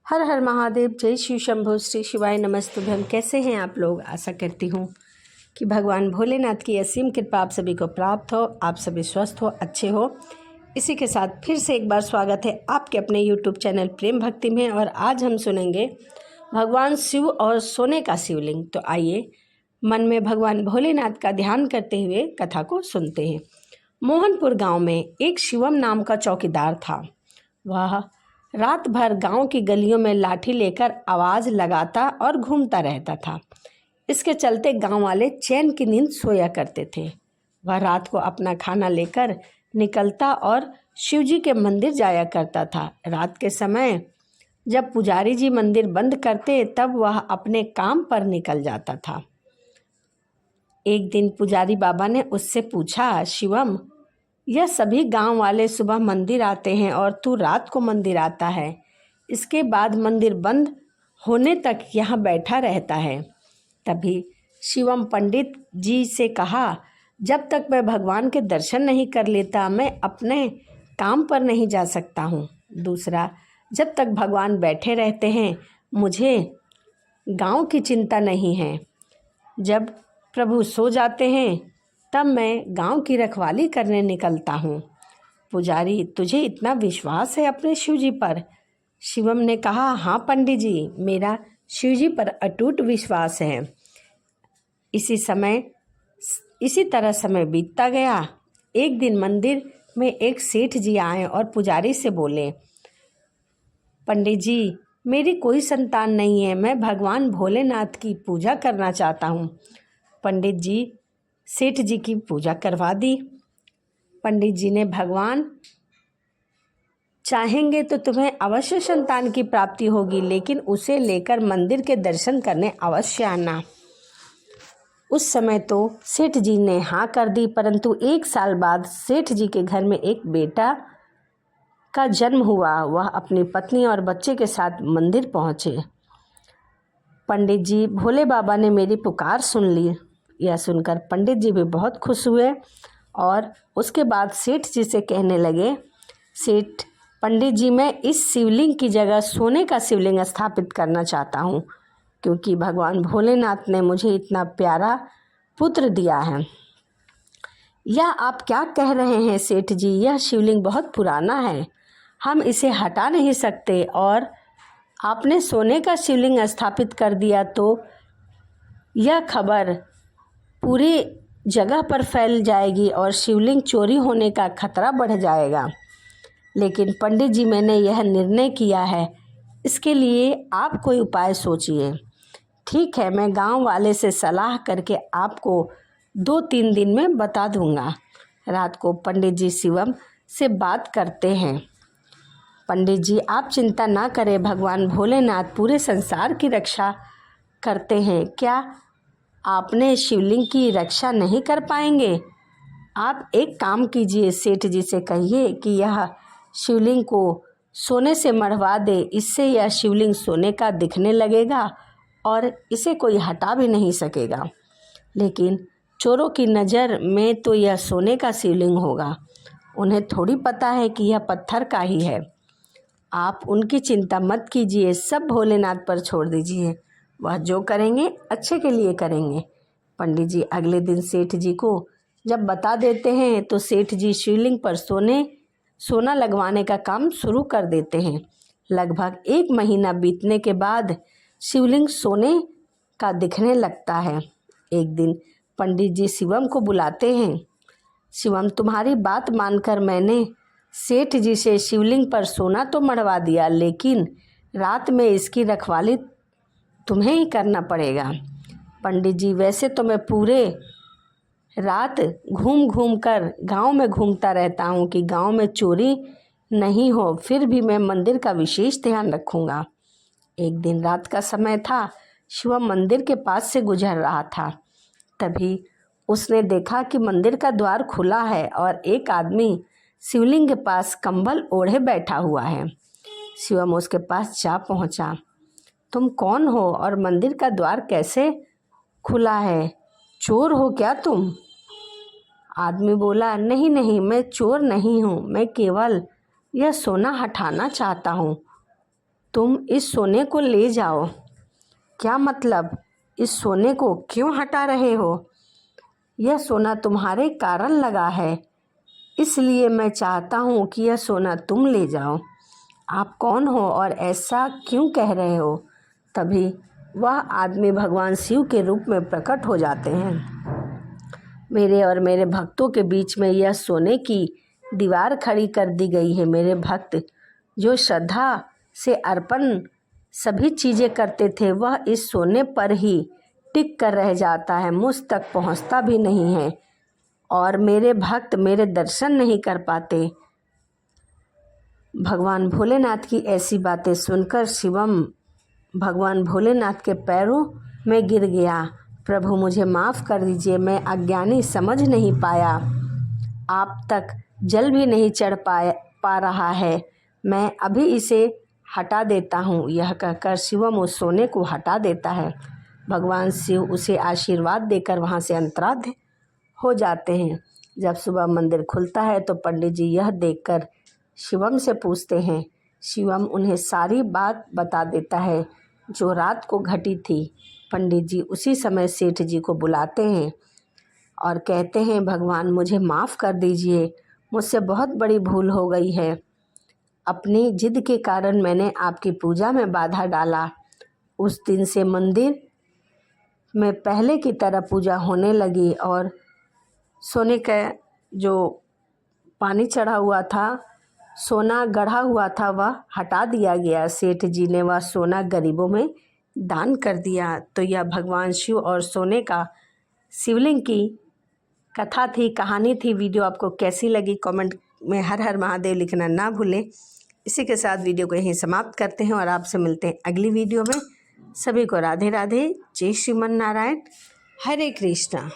हर हर महादेव। जय शिव शंभो। श्री शिवाय नमस्तुभ्यम। कैसे हैं आप लोग? आशा करती हूँ कि भगवान भोलेनाथ की असीम कृपा आप सभी को प्राप्त हो, आप सभी स्वस्थ हो, अच्छे हो। इसी के साथ फिर से एक बार स्वागत है आपके अपने YouTube चैनल प्रेम भक्ति में। और आज हम सुनेंगे भगवान शिव और सोने का शिवलिंग। तो आइए मन में भगवान भोलेनाथ का ध्यान करते हुए कथा को सुनते हैं। मोहनपुर गांव में एक शिवम नाम का चौकीदार था। वह रात भर गांव की गलियों में लाठी लेकर आवाज़ लगाता और घूमता रहता था। इसके चलते गांव वाले चैन की नींद सोया करते थे। वह रात को अपना खाना लेकर निकलता और शिवजी के मंदिर जाया करता था। रात के समय जब पुजारी जी मंदिर बंद करते तब वह अपने काम पर निकल जाता था। एक दिन पुजारी बाबा ने उससे पूछा, शिवम, यह सभी गांव वाले सुबह मंदिर आते हैं और तू रात को मंदिर आता है। इसके बाद मंदिर बंद होने तक यहाँ बैठा रहता है। तभी शिवम पंडित जी से कहा, जब तक मैं भगवान के दर्शन नहीं कर लेता मैं अपने काम पर नहीं जा सकता हूँ। दूसरा, जब तक भगवान बैठे रहते हैं मुझे गांव की चिंता नहीं है। जब प्रभु सो जाते हैं तब मैं गांव की रखवाली करने निकलता हूँ। पुजारी, तुझे इतना विश्वास है अपने शिवजी पर? शिवम ने कहा, हाँ पंडित जी, मेरा शिवजी पर अटूट विश्वास है। इसी तरह समय बीतता गया। एक दिन मंदिर में एक सेठ जी आए और पुजारी से बोले, पंडित जी, मेरी कोई संतान नहीं है, मैं भगवान भोलेनाथ की पूजा करना चाहता हूँ। पंडित जी सेठ जी की पूजा करवा दी। पंडित जी ने, भगवान चाहेंगे तो तुम्हें अवश्य संतान की प्राप्ति होगी, लेकिन उसे लेकर मंदिर के दर्शन करने अवश्य आना। उस समय तो सेठ जी ने हाँ कर दी, परंतु 1 साल बाद सेठ जी के घर में एक बेटा का जन्म हुआ। वह अपनी पत्नी और बच्चे के साथ मंदिर पहुँचे। पंडित जी, भोले बाबा ने मेरी पुकार सुन ली। यह सुनकर पंडित जी भी बहुत खुश हुए और उसके बाद सेठ जी से कहने लगे, सेठ पंडित जी, मैं इस शिवलिंग की जगह सोने का शिवलिंग स्थापित करना चाहता हूँ, क्योंकि भगवान भोलेनाथ ने मुझे इतना प्यारा पुत्र दिया है। यह आप क्या कह रहे हैं सेठ जी? यह शिवलिंग बहुत पुराना है, हम इसे हटा नहीं सकते, और आपने सोने का शिवलिंग स्थापित कर दिया तो यह खबर पूरी जगह पर फैल जाएगी और शिवलिंग चोरी होने का खतरा बढ़ जाएगा। लेकिन पंडित जी, मैंने यह निर्णय किया है, इसके लिए आप कोई उपाय सोचिए। ठीक है, मैं गांव वाले से सलाह करके आपको 2-3 दिन में बता दूंगा। रात को पंडित जी शिवम से बात करते हैं। पंडित जी, आप चिंता ना करें, भगवान भोलेनाथ पूरे संसार की रक्षा करते हैं। क्या आपने शिवलिंग की रक्षा नहीं कर पाएंगे? आप एक काम कीजिए, सेठ जी से कहिए कि यह शिवलिंग को सोने से मढ़वा दे। इससे यह शिवलिंग सोने का दिखने लगेगा और इसे कोई हटा भी नहीं सकेगा। लेकिन चोरों की नज़र में तो यह सोने का शिवलिंग होगा, उन्हें थोड़ी पता है कि यह पत्थर का ही है। आप उनकी चिंता मत कीजिए, सब भोलेनाथ पर छोड़ दीजिए, वह जो करेंगे अच्छे के लिए करेंगे। पंडित जी अगले दिन सेठ जी को जब बता देते हैं तो सेठ जी शिवलिंग पर सोना लगवाने का काम शुरू कर देते हैं। लगभग 1 महीना बीतने के बाद शिवलिंग सोने का दिखने लगता है। एक दिन पंडित जी शिवम को बुलाते हैं। शिवम, तुम्हारी बात मानकर मैंने सेठ जी से शिवलिंग पर सोना तो मढ़वा दिया, लेकिन रात में इसकी रखवाली तुम्हें ही करना पड़ेगा। पंडित जी, वैसे तो मैं पूरे रात घूम घूम कर गाँव में घूमता रहता हूँ कि गाँव में चोरी नहीं हो, फिर भी मैं मंदिर का विशेष ध्यान रखूँगा। एक दिन रात का समय था। शिवम मंदिर के पास से गुजर रहा था। तभी उसने देखा कि मंदिर का द्वार खुला है और एक आदमी शिवलिंग के पास कंबल ओढ़े बैठा हुआ है। शिवम उसके पास जा पहुँचा। तुम कौन हो और मंदिर का द्वार कैसे खुला है? चोर हो क्या तुम? आदमी बोला, नहीं नहीं, मैं चोर नहीं हूँ, मैं केवल यह सोना हटाना चाहता हूँ। तुम इस सोने को ले जाओ। क्या मतलब? इस सोने को क्यों हटा रहे हो? यह सोना तुम्हारे कारण लगा है, इसलिए मैं चाहता हूँ कि यह सोना तुम ले जाओ। आप कौन हो और ऐसा क्यों कह रहे हो? तभी वह आदमी भगवान शिव के रूप में प्रकट हो जाते हैं। मेरे और मेरे भक्तों के बीच में यह सोने की दीवार खड़ी कर दी गई है। मेरे भक्त जो श्रद्धा से अर्पण सभी चीज़ें करते थे, वह इस सोने पर ही टिक कर रह जाता है, मुझ तक पहुंचता भी नहीं है और मेरे भक्त मेरे दर्शन नहीं कर पाते। भगवान भोलेनाथ की ऐसी बातें सुनकर शिवम भगवान भोलेनाथ के पैरों में गिर गया। प्रभु मुझे माफ़ कर दीजिए, मैं अज्ञानी समझ नहीं पाया, आप तक जल भी नहीं चढ़ पा रहा है, मैं अभी इसे हटा देता हूँ। यह कहकर शिवम उस सोने को हटा देता है। भगवान शिव उसे आशीर्वाद देकर वहाँ से अंतराध्य हो जाते हैं। जब सुबह मंदिर खुलता है तो पंडित जी यह देखकर शिवम से पूछते हैं। शिवम उन्हें सारी बात बता देता है जो रात को घटी थी। पंडित जी उसी समय सेठ जी को बुलाते हैं और कहते हैं, भगवान मुझे माफ़ कर दीजिए, मुझसे बहुत बड़ी भूल हो गई है। अपनी जिद के कारण मैंने आपकी पूजा में बाधा डाला। उस दिन से मंदिर में पहले की तरह पूजा होने लगी और सोने का जो पानी चढ़ा हुआ था, सोना गढ़ा हुआ था, वह हटा दिया गया। सेठ जी ने वह सोना गरीबों में दान कर दिया। तो यह भगवान शिव और सोने का शिवलिंग की कथा थी, कहानी थी। वीडियो आपको कैसी लगी कमेंट में हर हर महादेव लिखना ना भूलें। इसी के साथ वीडियो को यहीं समाप्त करते हैं और आपसे मिलते हैं अगली वीडियो में। सभी को राधे राधे, जय श्रीमन नारायण, हरे कृष्णा।